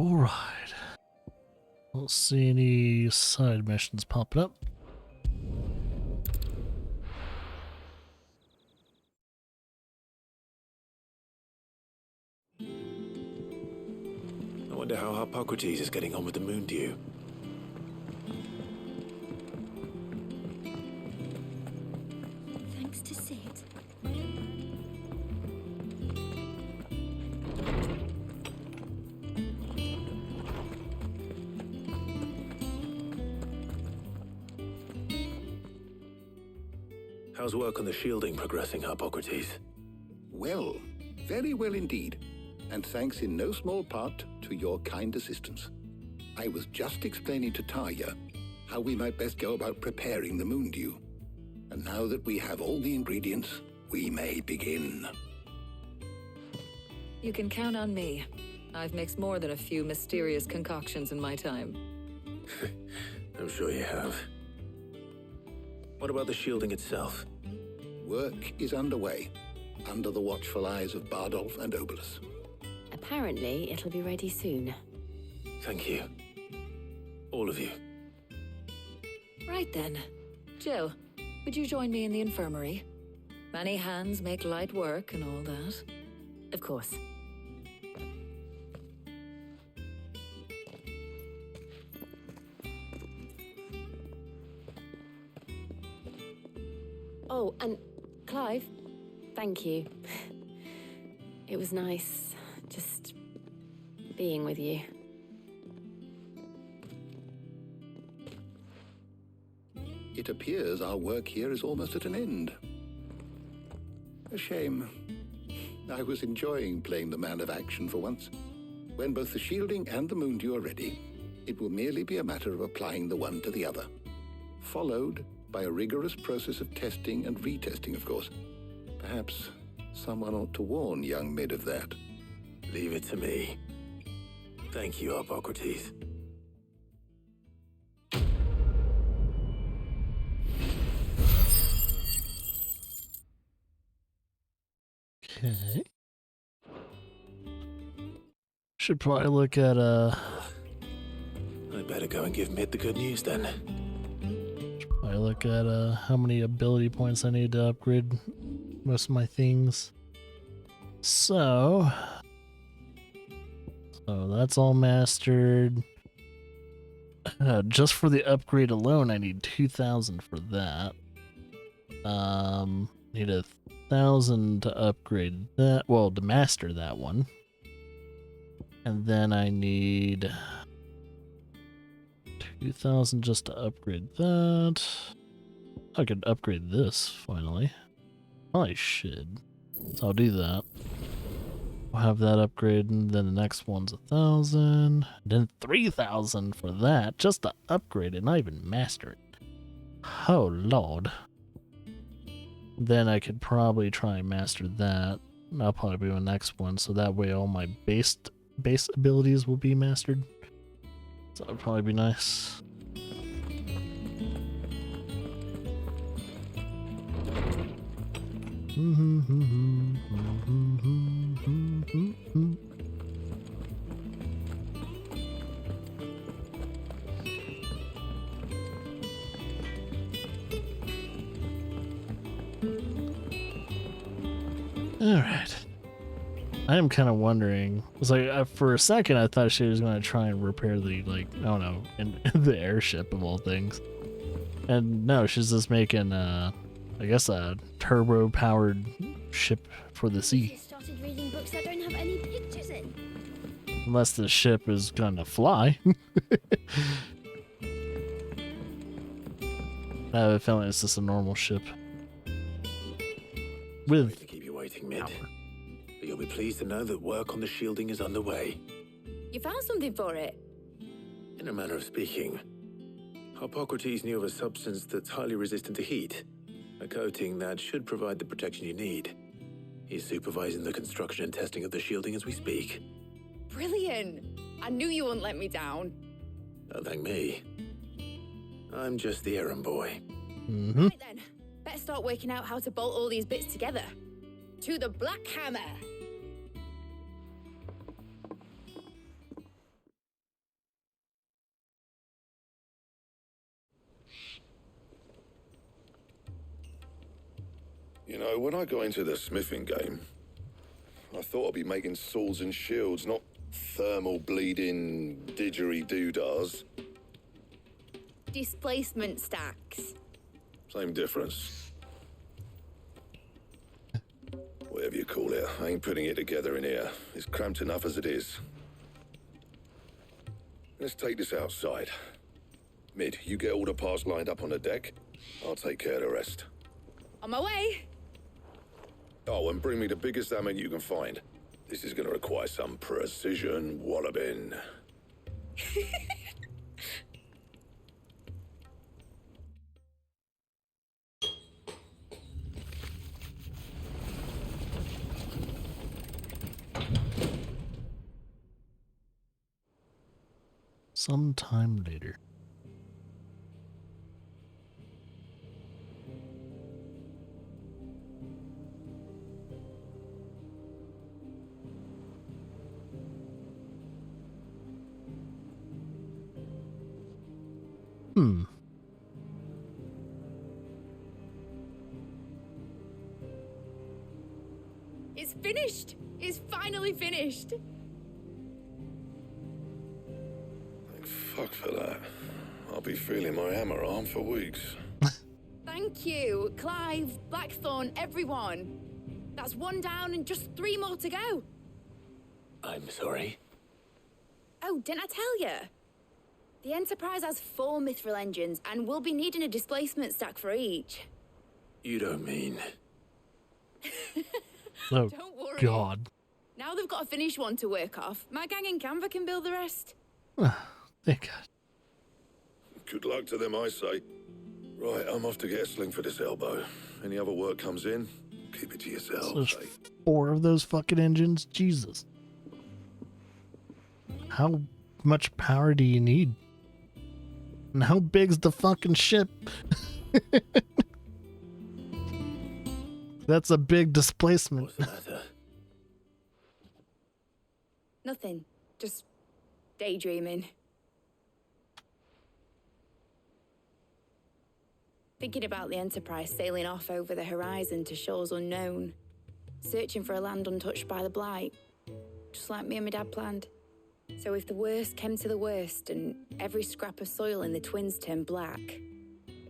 Alright. Don't see any side missions popping up. I wonder how Hippocrates is getting on with the moon dew. Thanks to Sid. How's work on the shielding progressing, Hippocrates? Well, very well indeed. And thanks in no small part to your kind assistance. I was just explaining to Tarja how we might best go about preparing the moon dew. And now that we have all the ingredients, we may begin. You can count on me. I've mixed more than a few mysterious concoctions in my time. I'm sure you have. What about the shielding itself? Work is underway, under the watchful eyes of Bardolph and Obolus. Apparently, it'll be ready soon. Thank you. All of you. Right then. Jill, would you join me in the infirmary? Many hands make light work and all that. Of course. Oh, and Clive, thank you. It was nice just being with you. It appears our work here is almost at an end. A shame. I was enjoying playing the man of action for once. When both the shielding and the moon dew are ready, it will merely be a matter of applying the one to the other. Followed by a rigorous process of testing and retesting, of course. Perhaps someone ought to warn young Mid of that. Leave it to me. Thank you, Hippocrates. Okay. Should probably look at I better go and give Mid the good news then. I look at how many ability points I need to upgrade most of my things. So that's all mastered. Just for the upgrade alone, I need 2,000 for that. Need 1,000 to upgrade that. Well, to master that one, and then I need 2,000 just to upgrade that. I could upgrade this finally. I should. So I'll do that. We'll have that upgrade, and then the next one's 1,000. Then 3,000 for that, just to upgrade it, not even master it. Oh lord. Then I could probably try and master that. That'll probably be the next one, so that way all my base abilities will be mastered. So that would probably be nice. Alright. I am kind of wondering. It's like for a second I thought she was going to try and repair the, like, I don't know, in the airship of all things. And no, she's just making I guess a turbo powered ship for the sea. Started reading books that don't have any pictures in. Unless the ship is gonna fly. I have a feeling it's just a normal ship. Sorry With to keep you waiting, Mid. But you'll be pleased to know that work on the shielding is underway. You found something for it? In a manner of speaking, Hippocrates knew of a substance that's highly resistant to heat, a coating that should provide the protection you need. He's supervising the construction and testing of the shielding as we speak. Brilliant! I knew you wouldn't let me down. Don't thank me. I'm just the errand boy. Right then, better start working out how to bolt all these bits together. To the Black Hammer! know, when I got into the smithing game, I thought I'd be making swords and shields, not thermal bleeding didgeridoo-dahs. Displacement stacks. Same difference. Whatever you call it, I ain't putting it together in here. It's cramped enough as it is. Let's take this outside. Mid, you get all the parts lined up on the deck. I'll take care of the rest. On my way. Oh, and bring me the biggest hammer you can find. This is gonna require some precision walloping. Sometime later. It's finished. It's finally finished. Thank fuck for that. I'll be feeling my hammer arm for weeks. Thank you, Clive, Blackthorn, everyone. That's one down and just 3 more to go. I'm sorry. Oh, didn't I tell you? The Enterprise has 4 mithril engines, and we'll be needing a displacement stack for each. You don't mean... Oh, Don't worry. God. Now they've got a finished one to work off. My gang in Canva can build the rest. Thank God. Good luck to them, I say. Right, I'm off to get a sling for this elbow. Any other work comes in, keep it to yourself. There's eh? 4 of those fucking engines? Jesus. How much power do you need? And how big's the fucking ship? That's a big displacement. What's the matter? Nothing. Just daydreaming. Thinking about the Enterprise sailing off over the horizon to shores unknown. Searching for a land untouched by the blight. Just like me and my dad planned. So if the worst came to the worst and every scrap of soil in the twins turned black,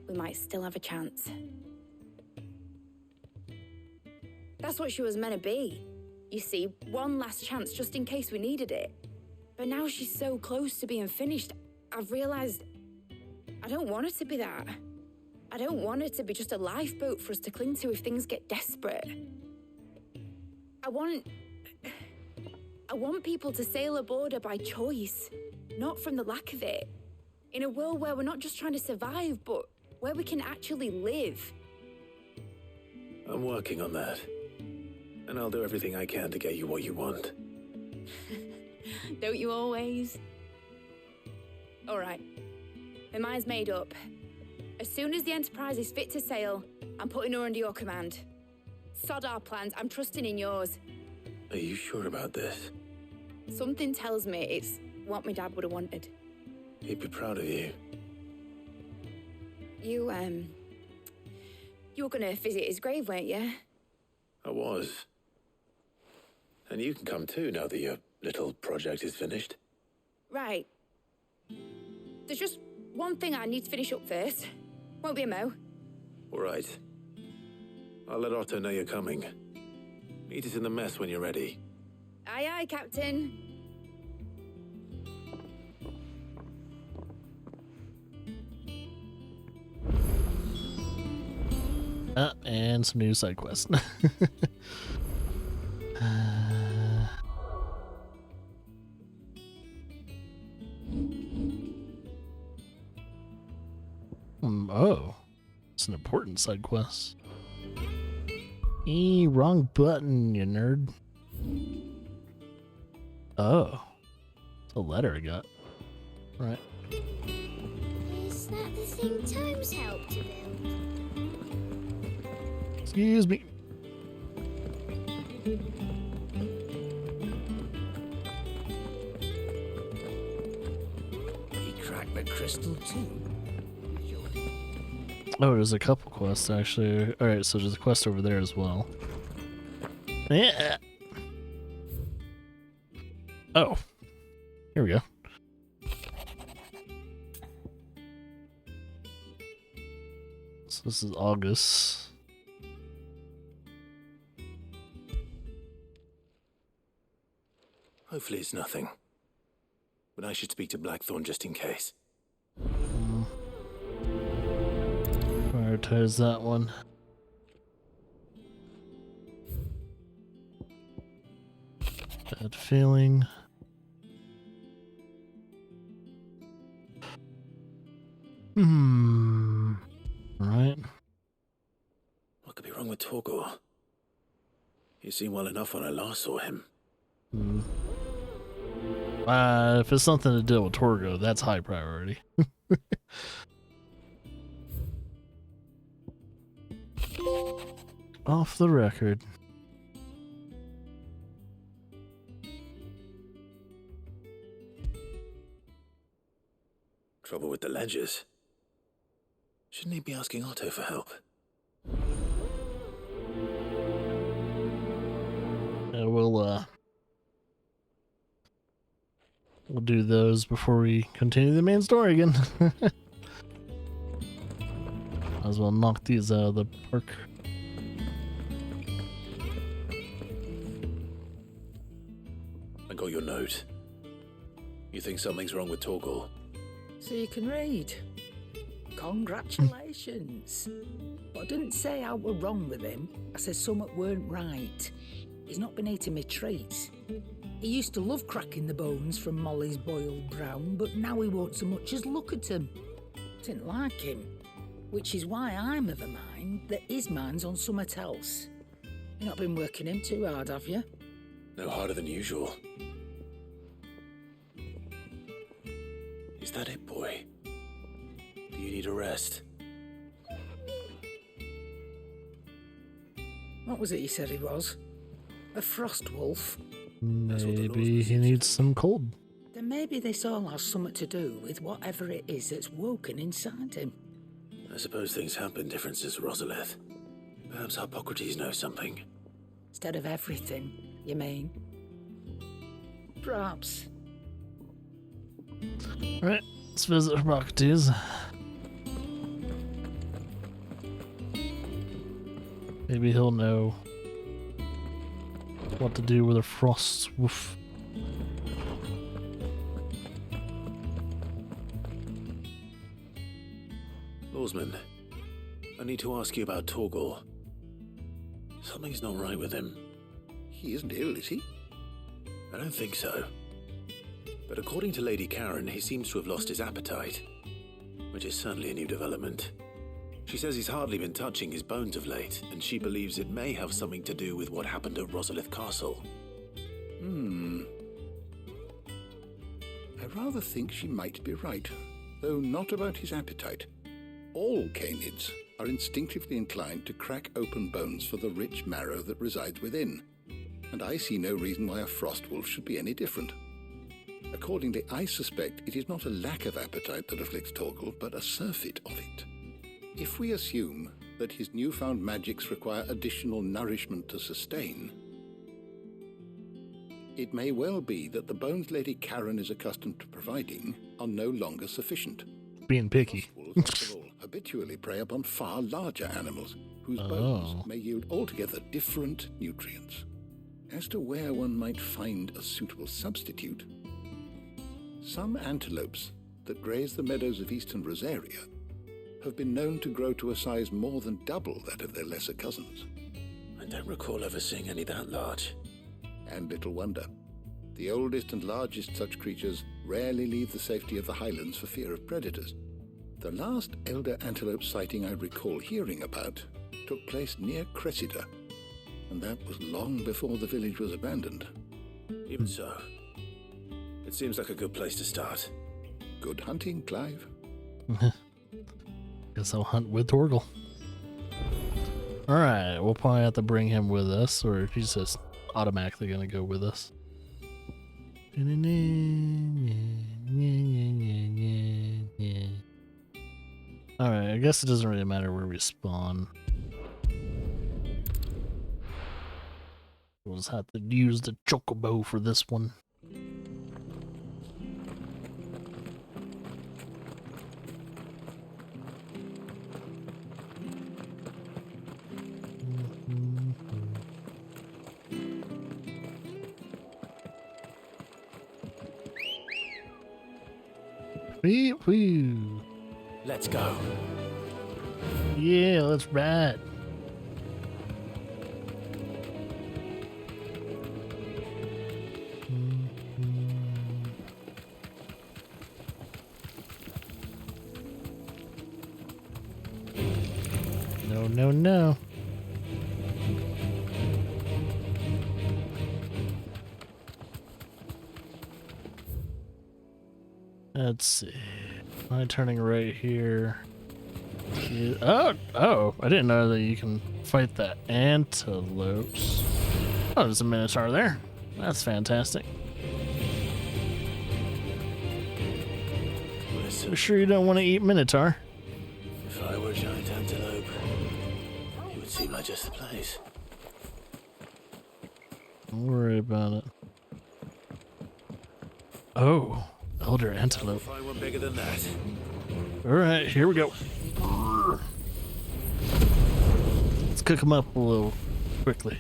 we might still have a chance. That's what she was meant to be. You see, one last chance just in case we needed it. But now she's so close to being finished, I've realized I don't want her to be that. I don't want her to be just a lifeboat for us to cling to if things get desperate. I want people to sail aboard her by choice, not from the lack of it. In a world where we're not just trying to survive, but where we can actually live. I'm working on that. And I'll do everything I can to get you what you want. Don't you always? All right. My mind's made up. As soon as the Enterprise is fit to sail, I'm putting her under your command. Sod our plans, I'm trusting in yours. Are you sure about this? Something tells me it's what my dad would have wanted. He'd be proud of you. You were gonna visit his grave, weren't you? I was. And you can come too now that your little project is finished. Right. There's just one thing I need to finish up first. Won't be a mo. All right. I'll let Otto know you're coming. Meet us in the mess when you're ready. Aye, aye, Captain. And some new side quests. Oh, it's an important side quest. Wrong button, you nerd. Oh, it's a letter I got. Right. Is that the thing Tomes helped to build? Excuse me. He cracked the crystal too. Oh, there's a couple quests actually. Alright, so there's a quest over there as well. Yeah. Oh. Here we go. So this is August. Hopefully it's nothing. But I should speak to Blackthorn just in case. Prioritize that one. Bad feeling. Right. What could be wrong with Torgor? He seemed well enough when I last saw him. If it's something to do with Torgo, that's high priority. Off the record. Trouble with the ledgers. Shouldn't he be asking Otto for help? Yeah, we'll do those before we continue the main story again. Might as well knock these out of the park. I got your note. You think something's wrong with Torgor? So you can read. Congratulations. But I didn't say I were wrong with him. I said something weren't right. He's not been eating me treats. He used to love cracking the bones from Molly's boiled brown, but now he won't so much as look at them. Didn't like him. Which is why I'm of a mind that his mind's on something else. You've not been working him too hard, have you? No harder than usual. Is that it, boy? Do you need a rest? What was it you said he was? A frost wolf? Maybe he needs some cold. Then maybe this all has something to do with whatever it is that's woken inside him. I suppose things have been different since Rosalith. Perhaps Hippocrates knows something. Instead of everything, you mean? Perhaps. Alright, let's visit Hippocrates. Maybe he'll know what to do with a frost woof. Lawsman, I need to ask you about Torgor. Something's not right with him. He isn't ill, is he? I don't think so. But according to Lady Karen, he seems to have lost his appetite, which is certainly a new development. She says he's hardly been touching his bones of late, and she believes it may have something to do with what happened at Rosalith Castle. I rather think she might be right, though not about his appetite. All canids are instinctively inclined to crack open bones for the rich marrow that resides within, and I see no reason why a frost wolf should be any different. Accordingly, I suspect it is not a lack of appetite that afflicts Torgor, but a surfeit of it. If we assume that his newfound magics require additional nourishment to sustain, it may well be that the bones Lady Karen is accustomed to providing are no longer sufficient. Being picky. Wolves, after all, habitually prey upon far larger animals, whose bones may yield altogether different nutrients. As to where one might find a suitable substitute, some antelopes that graze the meadows of eastern Rosaria have been known to grow to a size more than double that of their lesser cousins. I don't recall ever seeing any that large. And little wonder. The oldest and largest such creatures rarely leave the safety of the highlands for fear of predators. The last elder antelope sighting I recall hearing about took place near Cressida, and that was long before the village was abandoned. Even so, it seems like a good place to start. Good hunting, Clive. Guess I'll hunt with Torgal. Alright, we'll probably have to bring him with us, or he's just automatically gonna go with us. Alright, I guess it doesn't really matter where we spawn. We'll just have to use the chocobo for this one. Wee-woo. Let's go. Yeah, let's ride. No, no, no. Let's see. Am I turning right here? Oh, I didn't know that you can fight the antelopes. Oh, there's a minotaur there. That's fantastic. Listen, You sure you don't want to eat minotaur? if I were a giant antelope, it would seem like just the place. Don't worry about it. Oh, elder antelope. If I were bigger than that. Alright, here we go. Let's cook them up a little quickly.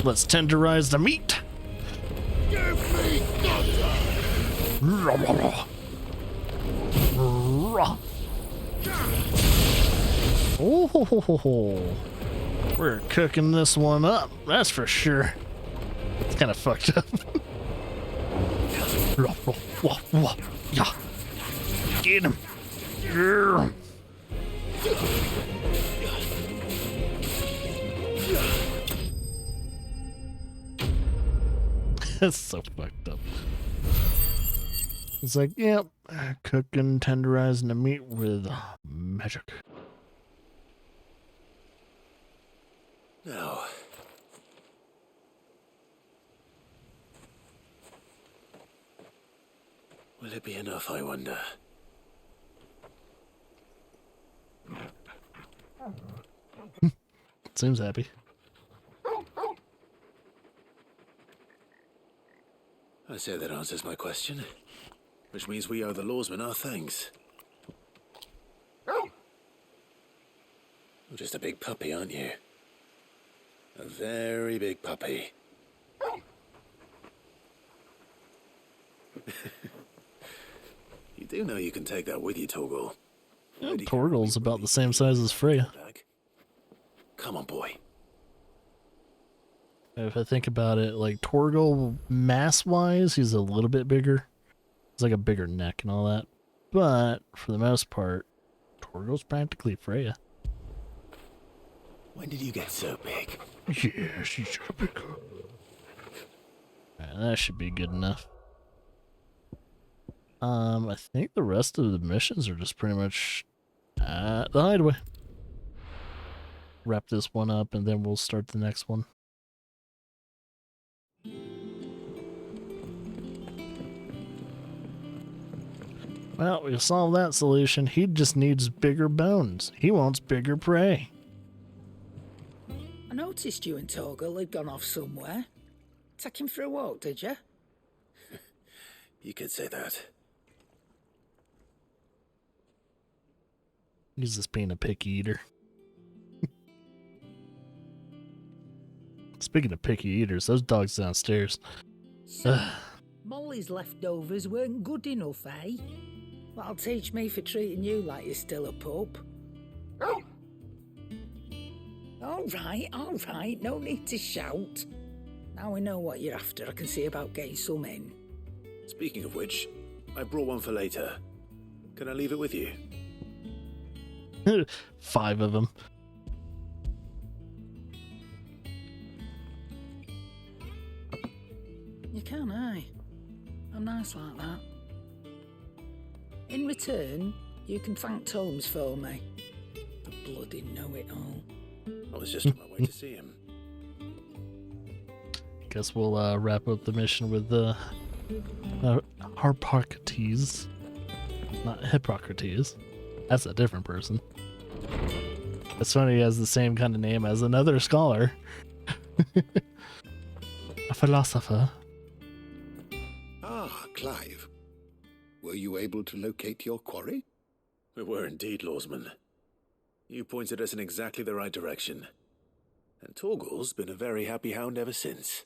Let's tenderize the meat. Oh, we're cooking this one up, that's for sure. It's kind of fucked up. Yeah. Get him. Yeah. That's so fucked up. It's like, yep, cooking, tenderizing the meat with magic. Now, will it be enough, I wonder? Seems happy. I say that answers my question, which means we owe the lawsman our thanks. You're just a big puppy, aren't you? A very big puppy. You do know you can take that with you, Torgal. Yeah, Torgal's about the same size as Freya. Come on, boy. If I think about it, like Torgal mass-wise, he's a little bit bigger. He's like a bigger neck and all that. But for the most part, Torgal's practically Freya. When did you get so big? Yeah, she's so big. Alright, that should be good enough. I think the rest of the missions are just pretty much at the hideaway. Wrap this one up and then we'll start the next one. Well, we solved that solution. He just needs bigger bones. He wants bigger prey. I noticed you and Torgal had gone off somewhere. Take him for a walk, did you? You could say that. He's just being a picky eater. Speaking of picky eaters, those dogs downstairs. So, Molly's leftovers weren't good enough, eh? That'll teach me for treating you like you're still a pup. All right, no need to shout. Now we know what you're after. I can see about getting some in. Speaking of which, I brought one for later. Can I leave it with you? 5 of them. You can, eh? I'm nice like that. In return, you can thank Tomes for me. The bloody know-it-all. I was just on my way to see him. Guess we'll wrap up the mission with the Harpocrates. Not Hippocrates. That's a different person. It's funny, he has the same kind of name as another scholar. A philosopher. Ah, Clive. Were you able to locate your quarry? We were indeed, Lawsman. You pointed us in exactly the right direction. And Torgal's been a very happy hound ever since.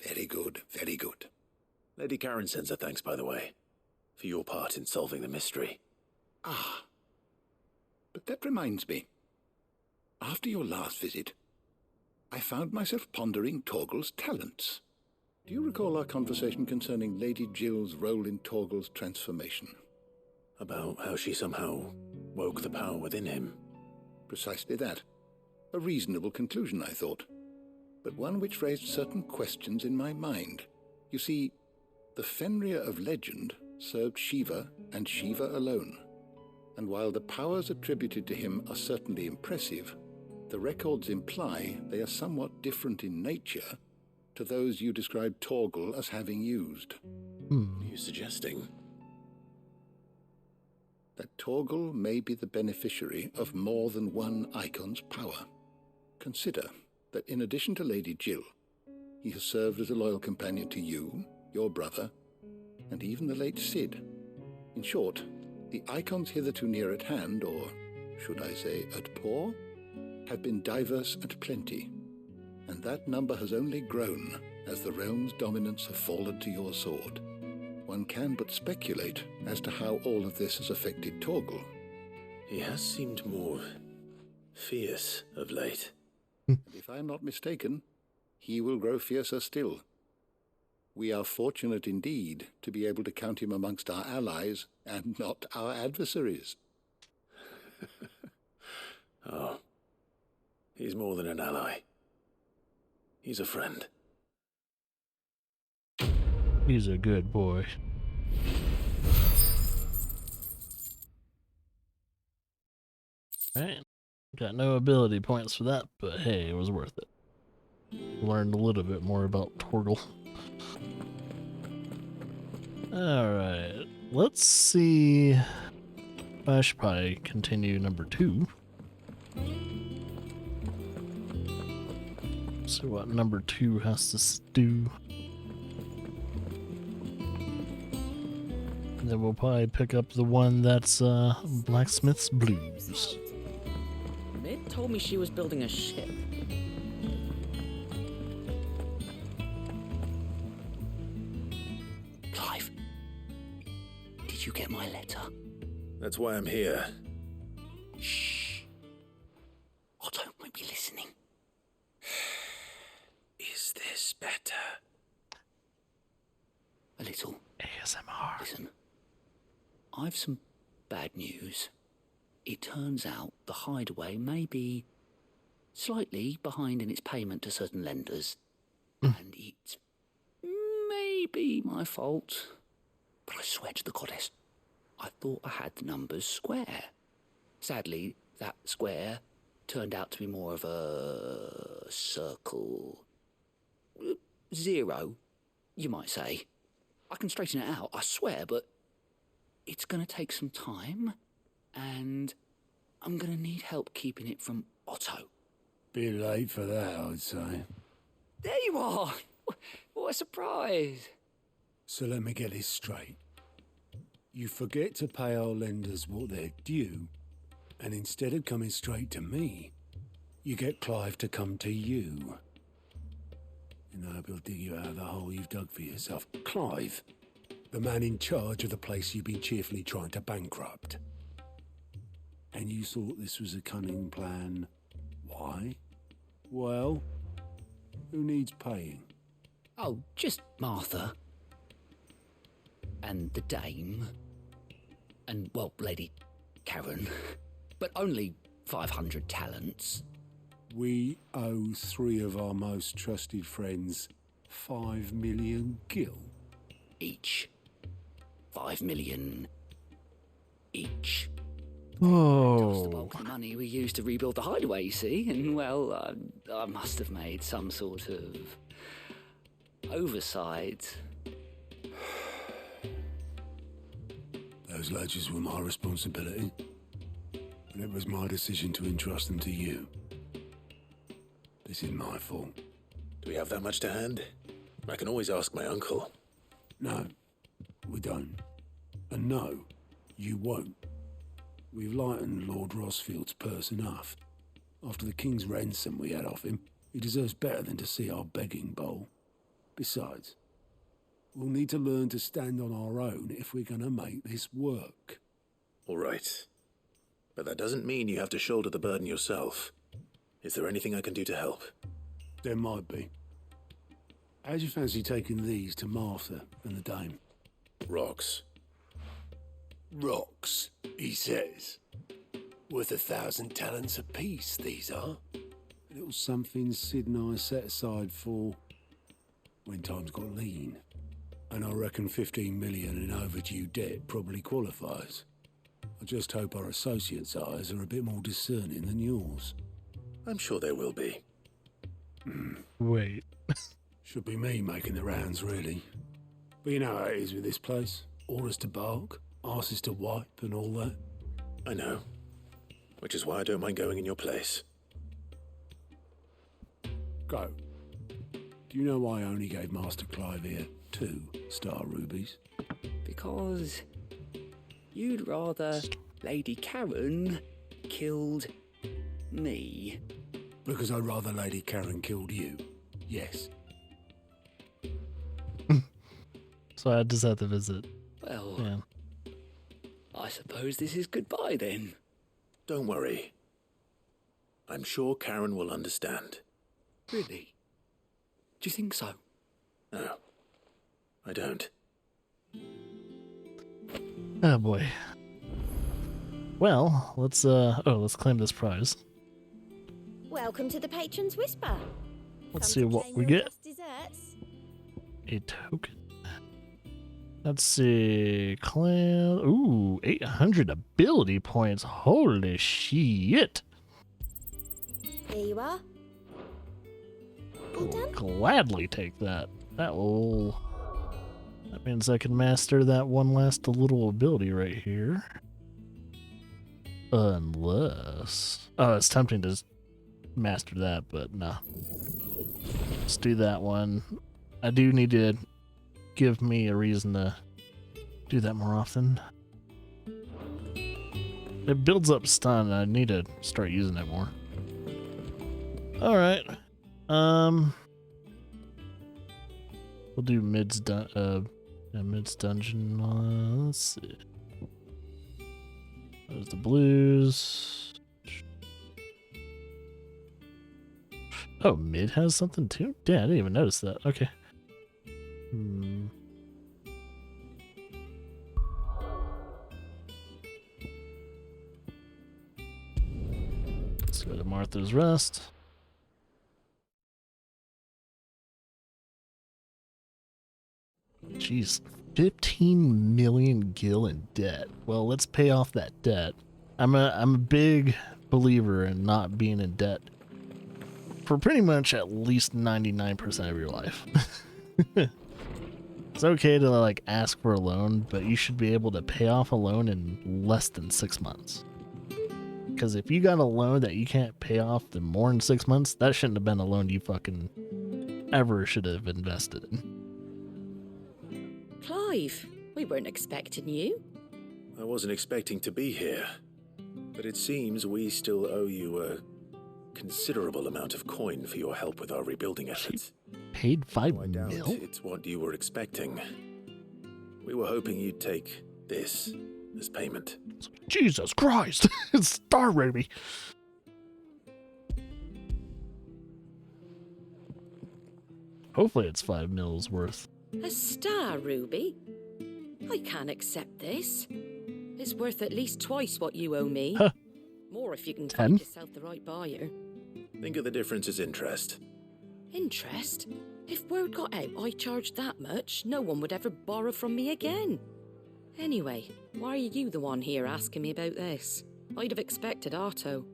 Very good, very good. Lady Karen sends her thanks, by the way, for your part in solving the mystery. Ah. But that reminds me. After your last visit, I found myself pondering Torgal's talents. Do you recall our conversation concerning Lady Jill's role in Torgal's transformation? About how she somehow woke the power within him. Precisely that. A reasonable conclusion, I thought, but one which raised certain questions in my mind. You see, the Fenrir of legend served Shiva and Shiva alone, and while the powers attributed to him are certainly impressive, the records imply they are somewhat different in nature to those you described Torgal as having used. Are you suggesting? That Torgal may be the beneficiary of more than one icon's power. Consider that in addition to Lady Jill, he has served as a loyal companion to you, your brother, and even the late Cid. In short, the icons hitherto near at hand, or should I say at paw, have been diverse and plenty, and that number has only grown as the realm's dominance have fallen to your sword. One can but speculate as to how all of this has affected Torgal. He has seemed more fierce of late. And if I am not mistaken, he will grow fiercer still. We are fortunate indeed to be able to count him amongst our allies and not our adversaries. Oh, he's more than an ally. He's a friend. He's a good boy. Alright. Got no ability points for that, but hey, it was worth it. Learned a little bit more about Torgal. Alright. Let's see. I should probably continue number 2. See what number 2 has to do. And then we'll probably pick up the one that's Blacksmith's Blues. Mid told me she was building a ship. Clive, did you get my letter? That's why I'm here. Shh. Otto might be listening. Is this better? A little. ASMR. Listen, I've some bad news. It turns out the hideaway may be slightly behind in its payment to certain lenders, and it may be my fault. But I swear to the goddess, I thought I had the numbers square. Sadly, that square turned out to be more of a circle. 0, you might say. I can straighten it out, I swear, but it's going to take some time, and I'm going to need help keeping it from Otto. Bit late for that, I'd say. There you are! What a surprise! So let me get this straight. You forget to pay our lenders what they're due, and instead of coming straight to me, you get Clive to come to you. And I hope he'll dig you out of the hole you've dug for yourself. Clive, the man in charge of the place you've been cheerfully trying to bankrupt. And you thought this was a cunning plan. Why? Well, who needs paying? Oh, just Martha. And the dame. And, well, Lady Karen. But only 500 talents. We owe 3 of our most trusted friends 5 million gil. Each. 5 million each. Oh. That was the bulk of the money we used to rebuild the hideaway, you see? And, well, I must have made some sort of oversight. Those ledgers were my responsibility, and it was my decision to entrust them to you. This is my fault. Do we have that much to hand? I can always ask my uncle. No, we don't. And no, you won't. We've lightened Lord Rosfield's purse enough. After the king's ransom we had off him, he deserves better than to see our begging bowl. Besides, we'll need to learn to stand on our own if we're going to make this work. All right. But that doesn't mean you have to shoulder the burden yourself. Is there anything I can do to help? There might be. How'd you fancy taking these to Martha and the dame? Rocks. Rocks, he says. Worth 1,000 talents apiece, these are. A little something Sid and I set aside for when times got lean. And I reckon 15 million in overdue debt probably qualifies. I just hope our associates' eyes are a bit more discerning than yours. I'm sure there will be. Wait. Should be me making the rounds, really. But you know how it is with this place. Orders to bark, arses to wipe and all that. I know. Which is why I don't mind going in your place. Go. Do you know why I only gave Master Clive here 2 star rubies? Because you'd rather Lady Karen killed me. Because I'd rather Lady Karen killed you. Yes. So I just have to visit. Well, Yeah. I suppose this is goodbye then. Don't worry. I'm sure Karen will understand. Really? Do you think so? No, I don't. Oh boy. Well, let's claim this prize. Welcome to the Patron's Whisper. Let's Come see to what claim we your get. best desserts. A token. Let's see. Clan. Ooh, 800 ability points. Holy shit. Here you are. All done? Gladly take that. That means I can master that one last little ability right here. Unless... Oh, it's tempting to master that, but no. Let's do that one. I do need to give me a reason to do that more often. It builds up stun, I need to start using it more. Alright. We'll do mid's dungeon. Let's see. There's the blues. Oh, mid has something too? Damn, I didn't even notice that. Okay. Let's go to Martha's Rest. Jeez, 15 million gil in debt. Well, let's pay off that debt. I'm a big believer in not being in debt for pretty much at least 99% of your life. It's okay to like ask for a loan, but you should be able to pay off a loan in less than 6 months. Because if you got a loan that you can't pay off in more than 6 months, that shouldn't have been a loan you fucking ever should have invested in. Clive, we weren't expecting you. I wasn't expecting to be here, but it seems we still owe you a considerable amount of coin for your help with our rebuilding efforts. Paid 5 I doubt mil? it's what you were expecting. We were hoping you'd take this as payment. Jesus Christ! It's Star Ruby! Hopefully it's 5 mils worth. A star ruby? I can't accept this. It's worth at least twice what you owe me. Huh. More if you can 10? find yourself the right buyer. Think of the difference as interest. Interest? If word got out I charged that much, no one would ever borrow from me again. Anyway, why are you the one here asking me about this? I'd have expected Otto.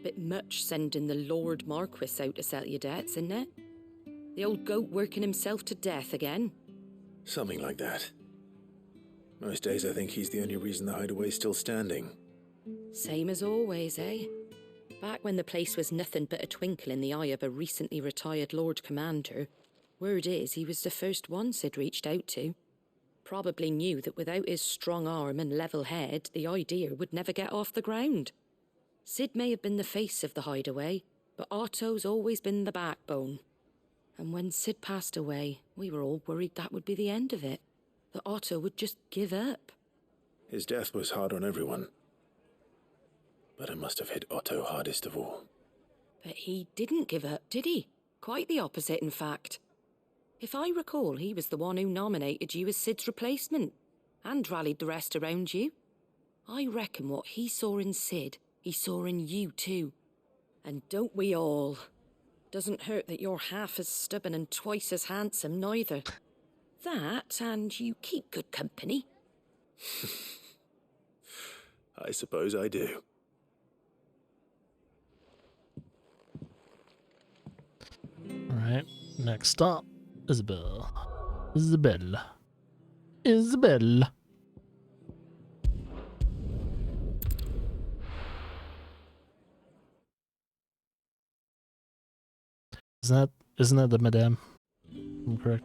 Bit much sending the Lord Marquis out to settle your debts, isn't it? The old goat working himself to death again? Something like that. Most days I think he's the only reason the hideaway's still standing. Same as always, eh? Back when the place was nothing but a twinkle in the eye of a recently retired Lord Commander, word is he was the first one Sid reached out to. Probably knew that without his strong arm and level head, the idea would never get off the ground. Sid may have been the face of the hideaway, but Otto's always been the backbone. And when Sid passed away, we were all worried that would be the end of it. That Otto would just give up. His death was hard on everyone. But it must have hit Otto hardest of all. But he didn't give up, did he? Quite the opposite, in fact. If I recall, he was the one who nominated you as Sid's replacement, and rallied the rest around you. I reckon what he saw in Sid, he saw in you too. And don't we all? Doesn't hurt that you're half as stubborn and twice as handsome, neither. That, and you keep good company. I suppose I do. Alright, next stop, Isabel. Isabel. Isabel. Isn't that the madame? I'm correct.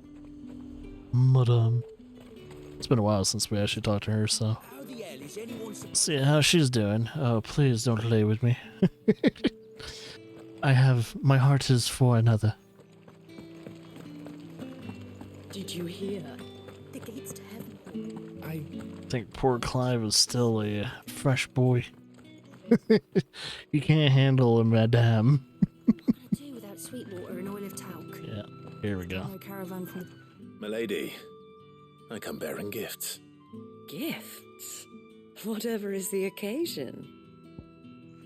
Madame. It's been a while since we actually talked to her, so. See how she's doing. Oh, please don't play with me. My heart is for another. Did you hear? The gates to heaven. I think poor Clive is still a fresh boy. He can't handle a madame. Do without sweet water and oil of talc. Yeah, here we go. No caravan from the... Milady, I come bearing gifts. Gifts? Whatever is the occasion.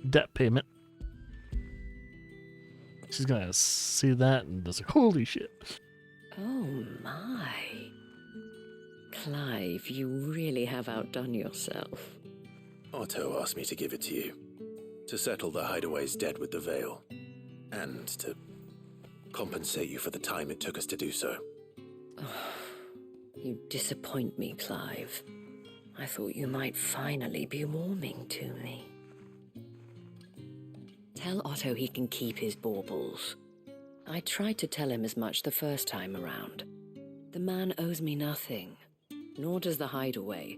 Debt payment. She's gonna see that and just like, holy shit. Oh my. Clive, you really have outdone yourself. Otto asked me to give it to you. To settle the hideaway's debt with the Veil. And to compensate you for the time it took us to do so. Oh, you disappoint me, Clive. I thought you might finally be warming to me. Tell Otto he can keep his baubles. I tried to tell him as much the first time around. The man owes me nothing, nor does the hideaway.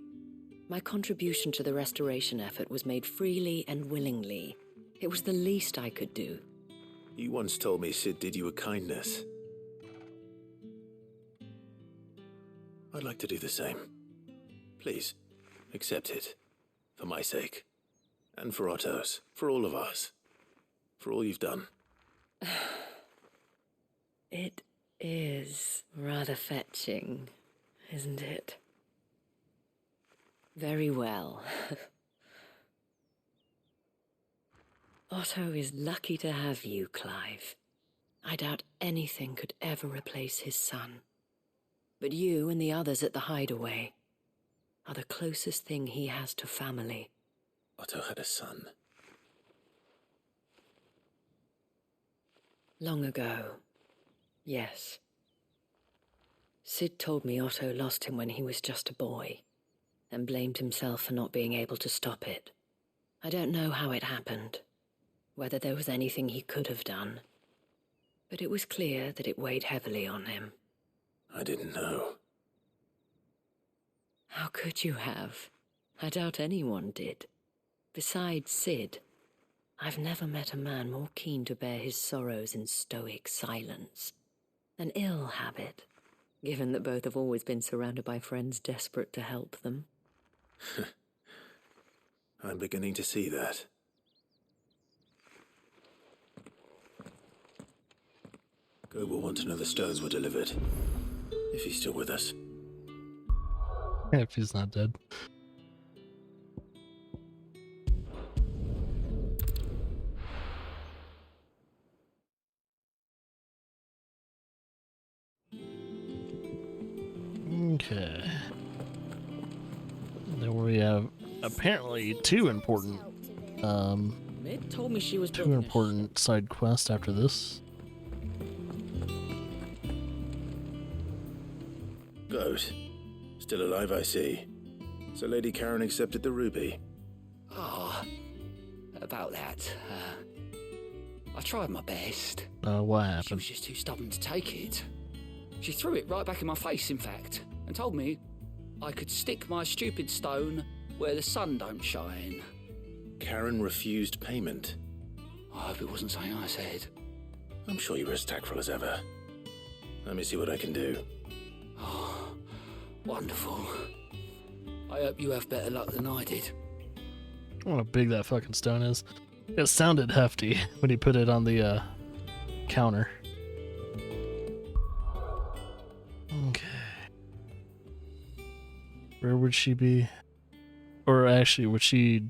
My contribution to the restoration effort was made freely and willingly. It was the least I could do. You once told me Sid did you a kindness. I'd like to do the same. Please, accept it. For my sake. And for Otto's. For all of us. For all you've done. It is rather fetching, isn't it? Very well. Otto is lucky to have you, Clive. I doubt anything could ever replace his son. But you and the others at the hideaway are the closest thing he has to family. Otto had a son. Long ago, yes. Sid told me Otto lost him when he was just a boy, and blamed himself for not being able to stop it. I don't know how it happened, whether there was anything he could have done, but it was clear that it weighed heavily on him. I didn't know. How could you have? I doubt anyone did. Besides Sid, I've never met a man more keen to bear his sorrows in stoic silence. An ill habit, given that both have always been surrounded by friends desperate to help them. I'm beginning to see that. Gob will want to know the stones were delivered. If he's still with us. If he's not dead. Okay. Then we have apparently two important Mid told me she was side quests after this. boat. Still alive, I see. So Lady Karen accepted the ruby. Ah, about that. I tried my best. What She happened? was just too stubborn to take it. She threw it right back in my face, in fact, and told me I could stick my stupid stone where the sun don't shine. Karen refused payment. I hope it wasn't something I said. I'm sure you were as tactful as ever. Let me see what I can do. Oh, wonderful. I hope you have better luck than I did. I wonder how big that fucking stone is. It sounded hefty when he put it on the counter. Okay. Where would she be? Or actually, would she...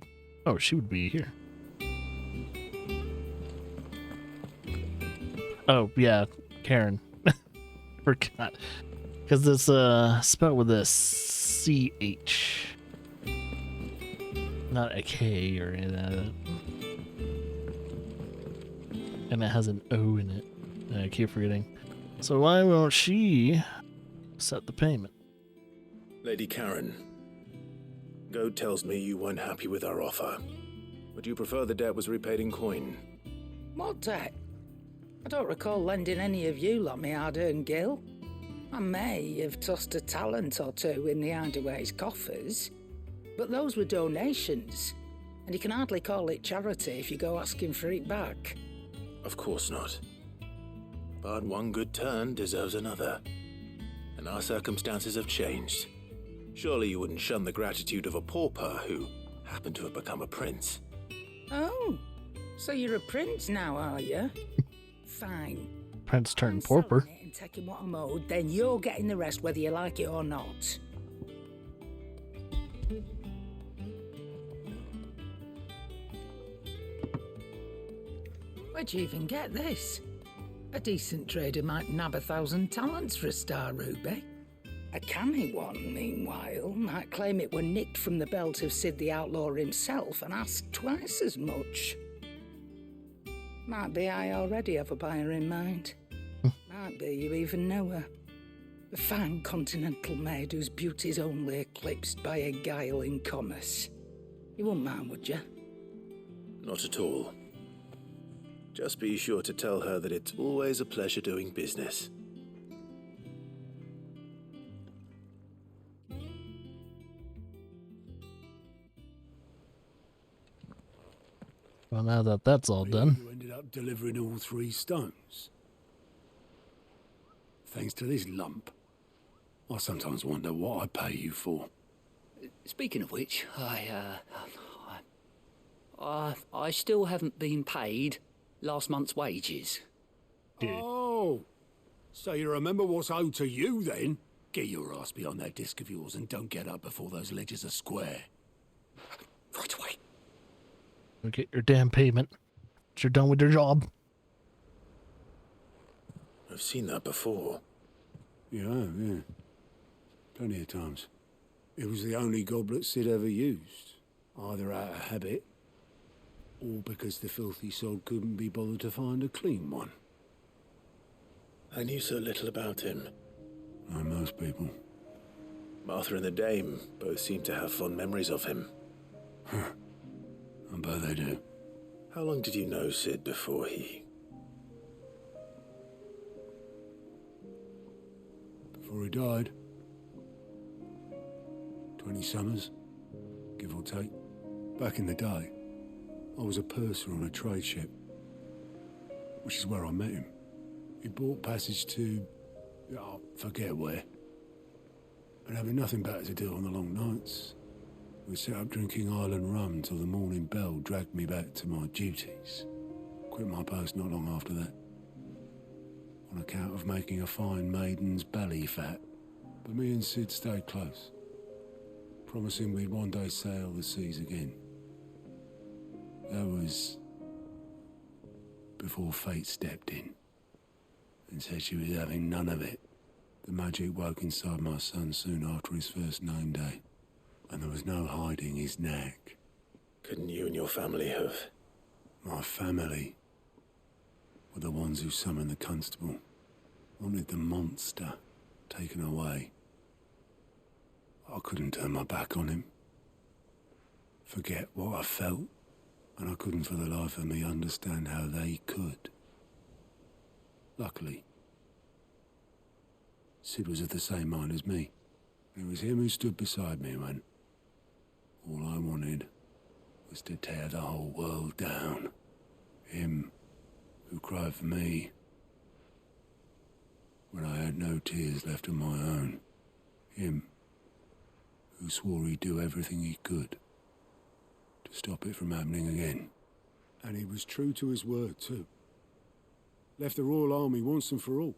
Oh, she would be here. Oh, yeah, Karen. Forgot. Because it's spelled with a CH. Not a K or anything like that. And it has an O in it. I keep forgetting. So why won't she set the payment? Lady Karen, Goad tells me you weren't happy with our offer. Would you prefer the debt was repaid in coin? What debt? I don't recall lending any of you like me hard-earned gil. I may have tossed a talent or two in the Hideaway's coffers, but those were donations, and you can hardly call it charity if you go asking for it back. Of course not. But one good turn deserves another. And our circumstances have changed. Surely you wouldn't shun the gratitude of a pauper who happened to have become a prince. Oh, so you're a prince now, are you? Fine. Prince turned I'm pauper. selling it and taking what I'm owed, then you're getting the rest whether you like it or not. Where'd you even get this? A decent trader might nab 1,000 talents for a star ruby. A canny one, meanwhile, might claim it were nicked from the belt of Sid the Outlaw himself and ask twice as much. Might be I already have a buyer in mind. Might be you even know her. A fine continental maid whose beauty's only eclipsed by a guile in commerce. You wouldn't mind, would you? Not at all. Just be sure to tell her that it's always a pleasure doing business. Well, now that that's all done. You ended up delivering all 3 stones. Thanks to this lump. I sometimes wonder what I pay you for. Speaking of which, I still haven't been paid last month's wages. Oh, so you remember what's owed to you then? Get your ass behind that disc of yours and don't get up before those ledgers are square. Right away. Go get your damn payment. You're done with your job. I've seen that before. Yeah. Plenty of times. It was the only goblet Sid ever used. Either out of habit, or because the filthy sod couldn't be bothered to find a clean one. I knew so little about him. Like most people. Martha and the Dame both seem to have fond memories of him. I bet they do. How long did you know Sid before he... Before he died. 20 summers, give or take. Back in the day, I was a purser on a trade ship, which is where I met him. He bought passage to... forget where. And having nothing better to do on the long nights, we set up drinking island rum till the morning bell dragged me back to my duties. Quit my post not long after that, on account of making a fine maiden's belly fat. But me and Sid stayed close, promising we'd one day sail the seas again. That was before fate stepped in and said she was having none of it. The magic woke inside my son soon after his first name day, and there was no hiding his knack. Couldn't you and your family have... My family were the ones who summoned the constable, wanted the monster taken away. I couldn't turn my back on him. Forget what I felt, and I couldn't for the life of me understand how they could. Luckily, Sid was of the same mind as me. It was him who stood beside me when all I wanted was to tear the whole world down. Him who cried for me when I had no tears left of my own. Him who swore he'd do everything he could to stop it from happening again. And he was true to his word, too. Left the Royal Army once and for all.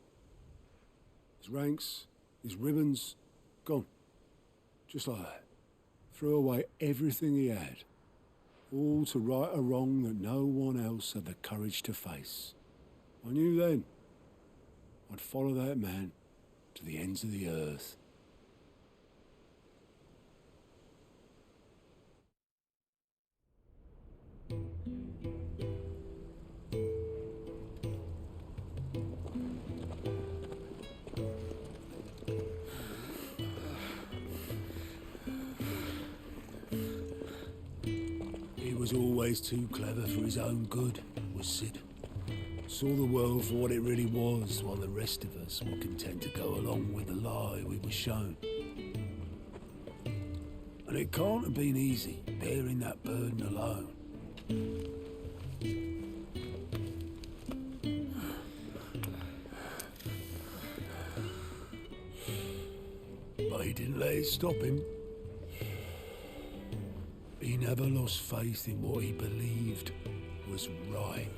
His ranks, his ribbons, gone. Just like that. Threw away everything he had. All to right a wrong that no one else had the courage to face. I knew then I'd follow that man to the ends of the earth. He was always too clever for his own good, was Sid. Saw the world for what it really was, while the rest of us were content to go along with the lie we were shown. And it can't have been easy, bearing that burden alone. But he didn't let it stop him. He never lost faith in what he believed was right.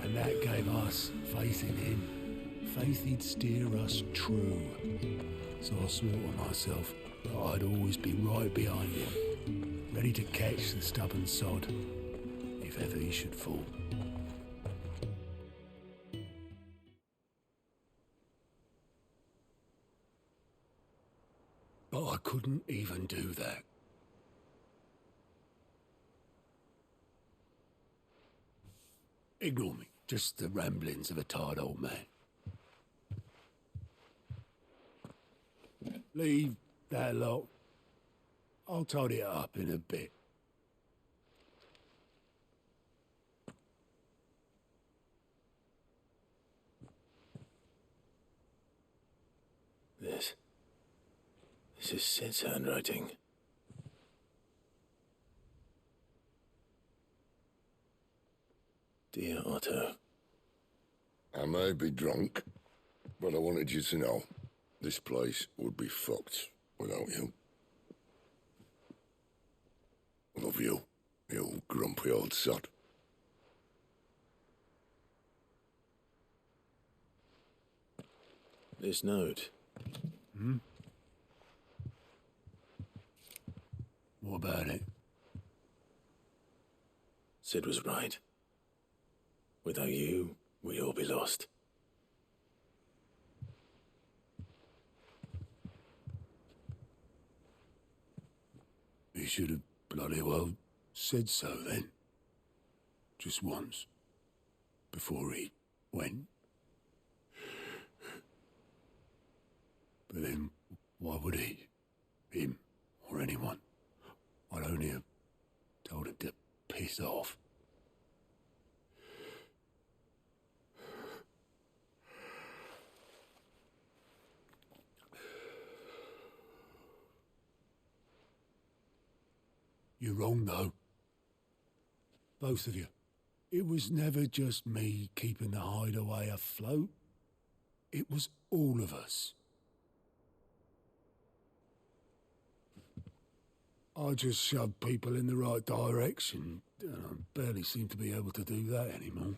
And that gave us faith in him. Faith he'd steer us true. So I swore to myself that I'd always be right behind him, ready to catch the stubborn sod if ever he should fall. But I couldn't even do that. Ignore me. Just the ramblings of a tired old man. Leave that lot. I'll tidy it up in a bit. This is Sid's handwriting. Dear Otto. I may be drunk, but I wanted you to know this place would be fucked without you. Love you, you grumpy old sod. This note. What about it? Sid was right. Without you, we'd all be lost. He should have bloody well said so then. Just once. Before he went. But then, why would he? Him, or anyone? I'd only have told him to piss off. You're wrong, though. Both of you. It was never just me keeping the hideaway afloat. It was all of us. I just shoved people in the right direction, and I barely seem to be able to do that anymore.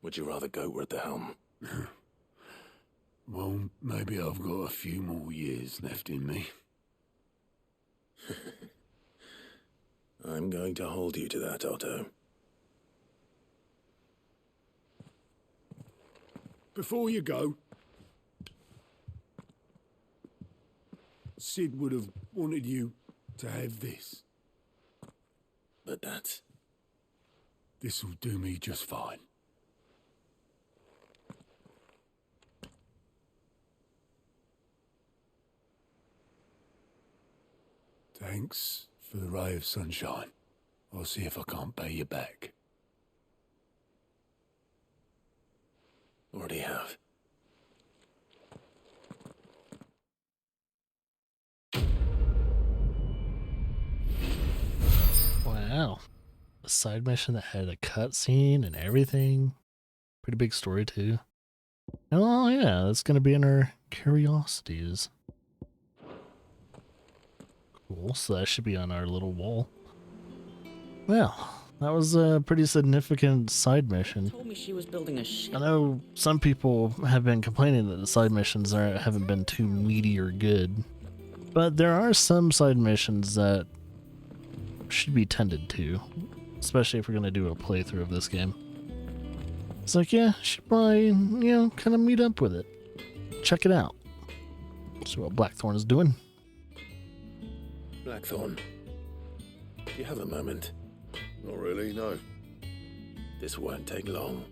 Would you rather goat were at the helm? Well, maybe I've got a few more years left in me. I'm going to hold you to that, Otto. Before you go, Sid would have wanted you to have this. But that's... This'll do me just fine. Thanks for the ray of sunshine. I'll see if I can't pay you back. Already have. Wow. A side mission that had a cutscene and everything. Pretty big story too. Oh yeah, that's gonna be in our curiosities. Cool, so that should be on our little wall. Well, that was a pretty significant side mission. Told me she was building a ship. I know some people have been complaining that the side missions haven't been too meaty or good, but there are some side missions that should be tended to, especially if we're gonna do a playthrough of this game. It's like, yeah, should probably, kind of meet up with it. Check it out. See what Blackthorn is doing. Blackthorn, do you have a moment? Not really, no. This won't take long.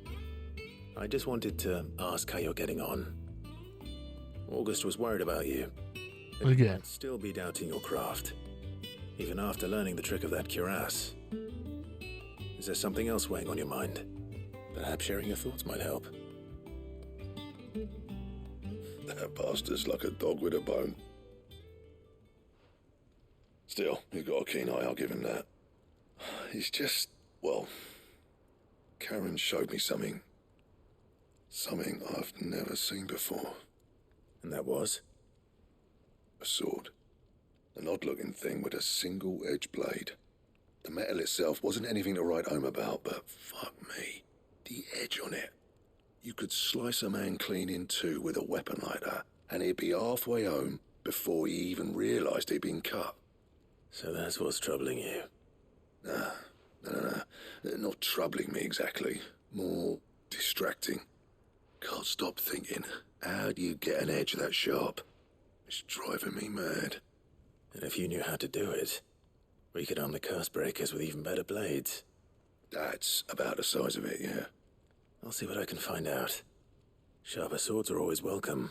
I just wanted to ask how you're getting on. August was worried about you. That you Again. might still be doubting your craft, even after learning the trick of that cuirass. Is there something else weighing on your mind? Perhaps sharing your thoughts might help. That bastard's like a dog with a bone. Still, you've got a keen eye, I'll give him that. He's just, well, Karen showed me something. Something I've never seen before. And that was? A sword. An odd-looking thing with a single-edged blade. The metal itself wasn't anything to write home about, but fuck me. The edge on it. You could slice a man clean in two with a weapon like that, and he'd be halfway home before he even realised he'd been cut. So that's what's troubling you? Nah, no. Not troubling me exactly. More distracting. Can't stop thinking, how do you get an edge that sharp? It's driving me mad. And if you knew how to do it, we could arm the curse breakers with even better blades. That's about the size of it, yeah. I'll see what I can find out. Sharper swords are always welcome,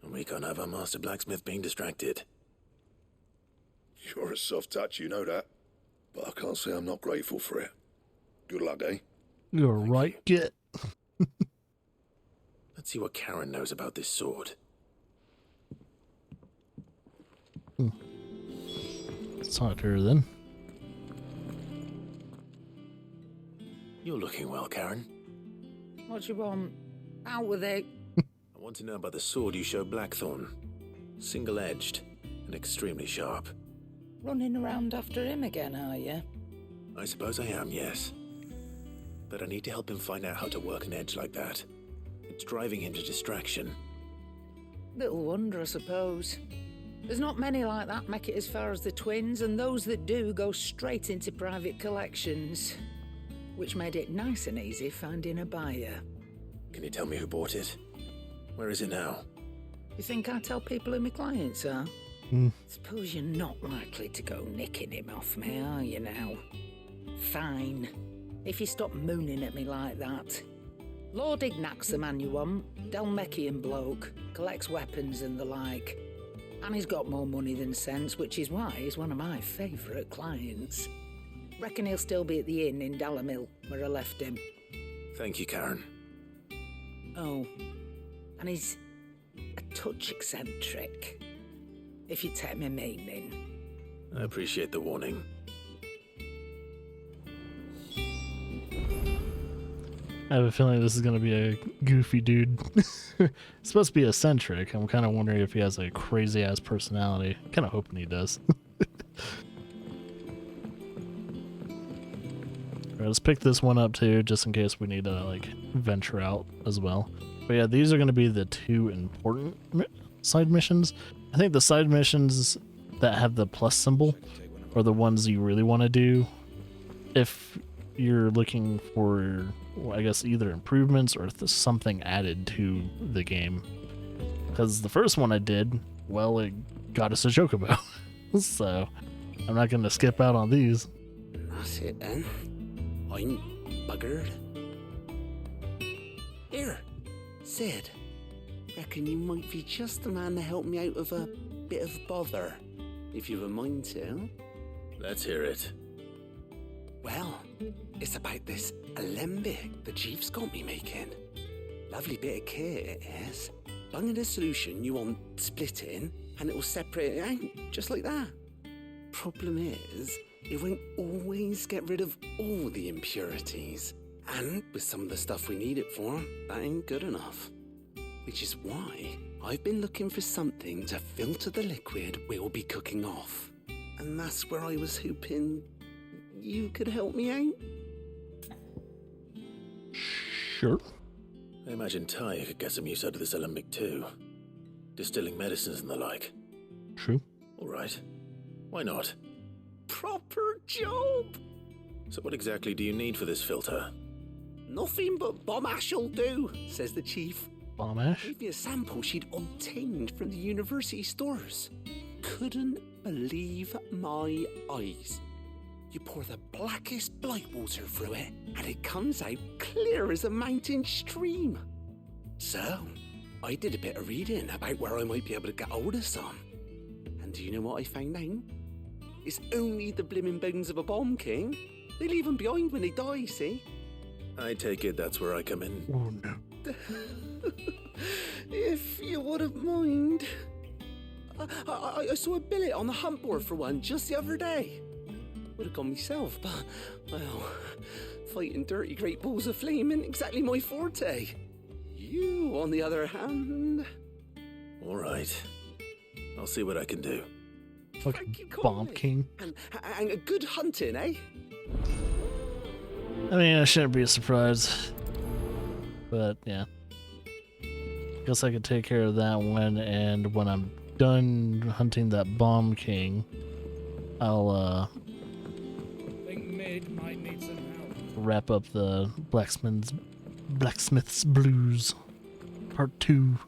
and we can't have our master blacksmith being distracted. You're a soft touch, you know that. But I can't say I'm not grateful for it. Good luck, eh? You're right, Git. Let's see what Karen knows about this sword. Let's talk to her then. You're looking well, Karen. What do you want? Out with it. I want to know about the sword you showed Blackthorn. Single-edged and extremely sharp. Running around after him again, are you? I suppose I am, yes. But I need to help him find out how to work an edge like that. It's driving him to distraction. Little wonder, I suppose. There's not many like that make it as far as the twins, and those that do go straight into private collections. Which made it nice and easy finding a buyer. Can you tell me who bought it? Where is it now? You think I tell people who my clients are? Suppose you're not likely to go nicking him off me, are you now? Fine. If you stop mooning at me like that. Lord Ignac's the man you want. Dalmekian bloke. Collects weapons and the like. And he's got more money than sense, which is why he's one of my favourite clients. Reckon he'll still be at the inn in Dalamil, where I left him. Thank you, Karen. Oh, and he's a touch eccentric, if you take my meaning. I appreciate the warning. I have a feeling this is going to be a goofy dude. It's supposed to be eccentric. I'm kind of wondering if he has a crazy-ass personality. Kind of hoping he does. Alright, let's pick this one up too, just in case we need to venture out as well. But yeah, these are going to be the two important side missions. I think the side missions that have the plus symbol are the ones you really want to do if you're looking for, well, I guess, either improvements or something added to the game. Because the first one I did, well, it got us a chocobo. So I'm not gonna skip out on these. That's it then. I'm buggered. Here, Sid. Reckon you might be just the man to help me out of a bit of bother, if you've a mind to. Let's hear it. Well, it's about this alembic the chief's got me making. Lovely bit of kit it is. Bung in a solution you want splitting, and it'll separate it out, just like that. Problem is, it won't always get rid of all the impurities. And with some of the stuff we need it for, that ain't good enough. Which is why I've been looking for something to filter the liquid we'll be cooking off. And that's where I was hoping you could help me out. Sure. I imagine Ty could get some use out of this alembic too. Distilling medicines and the like. True. All right. Why not? Proper job! So what exactly do you need for this filter? Nothing but bomb ash'll do, says the chief. Bomb ash? Gave me a sample she'd obtained from the university stores. Couldn't believe my eyes. You pour the blackest blight water through it, and it comes out clear as a mountain stream. So, I did a bit of reading about where I might be able to get hold of some. And do you know what I found out? It's only the blimmin' bones of a bomb king. They leave them behind when they die, see? I take it that's where I come in. Oh no. If you wouldn't mind. I saw a billet on the hunt board for one just the other day. Would have gone myself, but, well, fighting dirty great balls of flame isn't exactly my forte. You, on the other hand... All right. I'll see what I can do. Fucking Bomb King. And a good hunting, eh? I mean, I shouldn't be surprised. But, yeah. Guess I could take care of that one, and when I'm done hunting that Bomb King, I'll, think Mid might need some help. wrap up the Blacksmith's Blues Part 2.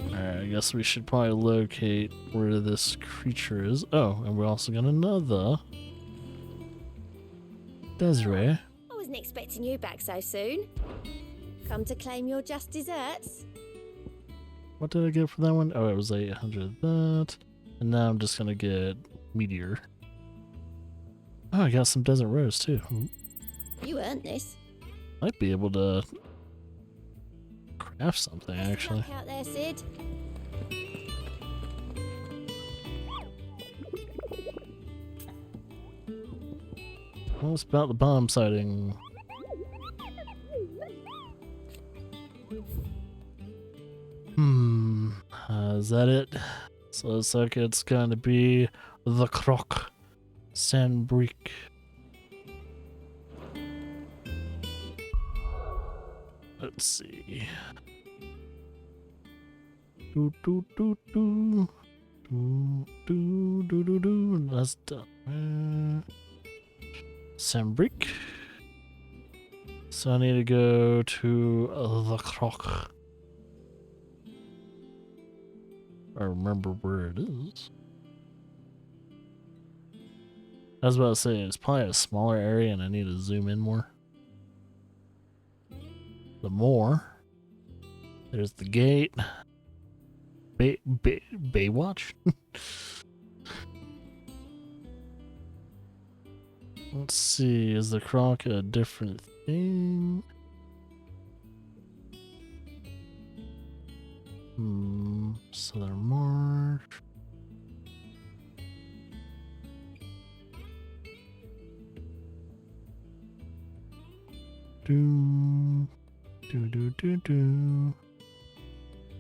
Alright, I guess we should probably locate where this creature is. Oh, and we're also got another Desiree. I wasn't expecting you back so soon. Come to claim your just desserts? What did I get for that one? Oh, it was 800 of that. And now I'm just gonna get Meteor. Oh, I got some Desert Rose too. You earned this. Might be able to craft something actually. Luck out there, Sid. Well, it's about the bomb sighting. Is that it? So it looks like it's gonna be the Croc Sandbrick. Let's see. Do do do do do do do do do. That's done. Sandbrick. So I need to go to the Croc. I remember where it is. I was about to say it's probably a smaller area and I need to zoom in more. The more. There's the gate. Baywatch? Let's see, is the Croc a different thing? Southern March. Do.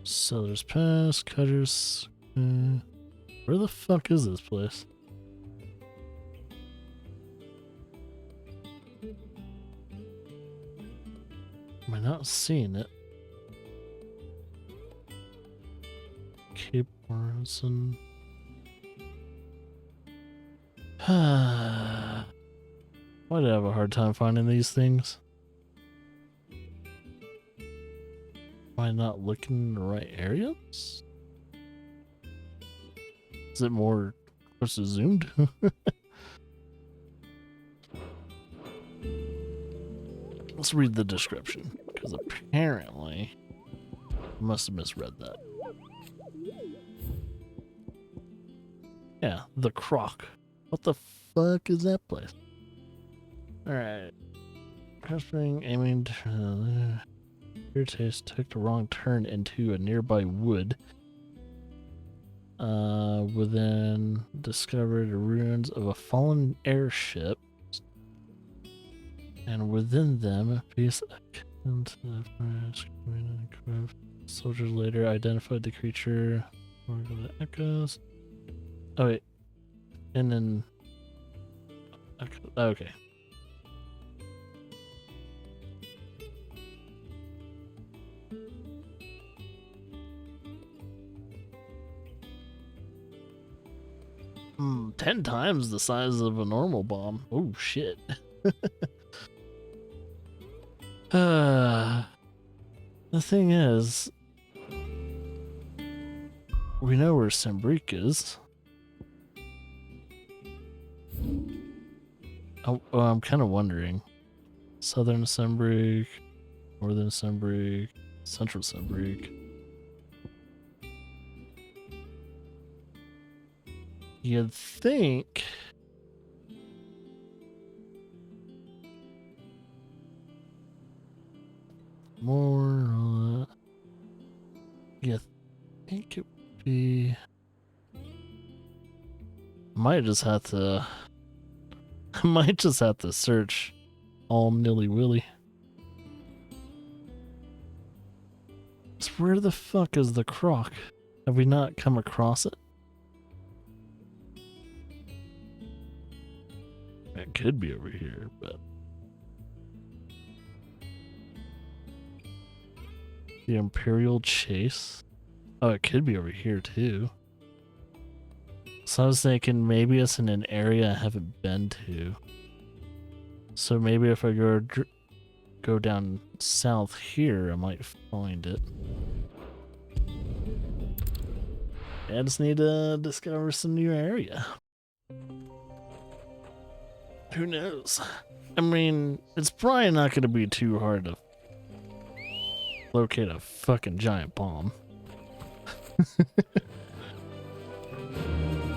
Sellers Pass, Cutters. Where the fuck is this place? Am I not seeing it? Cape Morrison. Why did I have a hard time finding these things? Am I not looking in the right areas? Is it more close to zoomed? Let's read the description, because apparently I must have misread that. Yeah, the Croc. What the fuck is that place? Alright. Crossbring aiming to your taste took the wrong turn into a nearby wood. Within discovered the ruins of a fallen airship. And within them, a piece of soldiers later identified the creature. The echoes. Oh wait. And then okay. 10 times the size of a normal bomb. Oh shit. The thing is, we know where Sembrique is. Oh, I'm kind of wondering. Southern Sembrique, Northern Sembrique, Central Sembrique. You'd think more. You think it would be? Might just have to. I might just have to search all nilly-willy. So where the fuck is the Croc? Have we not come across it? It could be over here, but... The Imperial Chase? Oh, it could be over here too. So I was thinking maybe it's in an area I haven't been to. So maybe if I go down south here, I might find it. I just need to discover some new area. Who knows? I mean, it's probably not going to be too hard to locate a fucking giant bomb.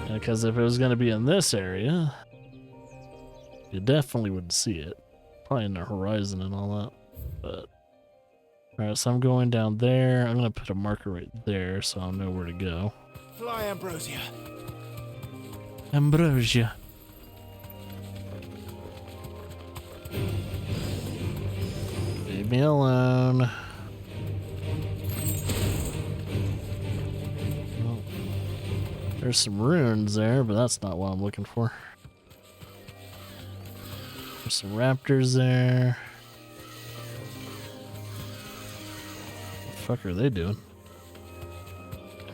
Because if it was going to be in this area, you definitely would see it. Probably in the horizon and all that. But alright, so I'm going down there. I'm going to put a marker right there so I'll know where to go. Fly, Ambrosia. Ambrosia. Leave me alone. Well, there's some ruins there, but that's not what I'm looking for. There's some raptors there. What the fuck are they doing?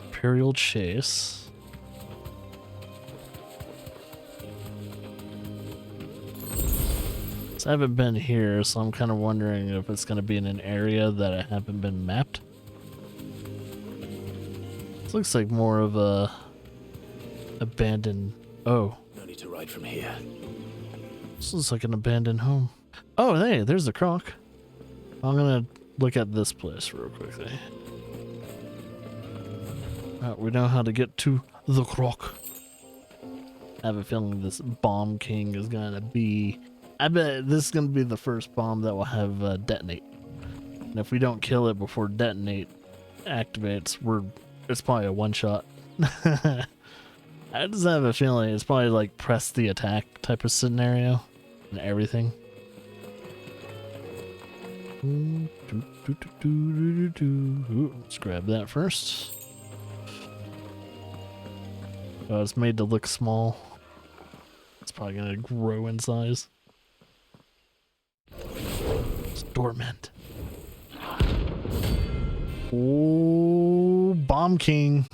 Imperial Chase. So I haven't been here, so I'm kind of wondering if it's going to be in an area that I haven't been mapped. This looks like more of a abandoned... Oh. No need to ride from here. This looks like an abandoned home. Oh, hey, there's the Croc. I'm going to look at this place real quickly. We know how to get to the Croc. I have a feeling this Bomb King is going to be... I bet this is going to be the first bomb that will have detonate. And if we don't kill it before detonate activates, it's probably a one-shot. I just have a feeling it's probably like press the attack type of scenario and everything. Ooh, let's grab that first. Oh, it's made to look small. It's probably gonna grow in size. It's dormant. Oh, Bomb King.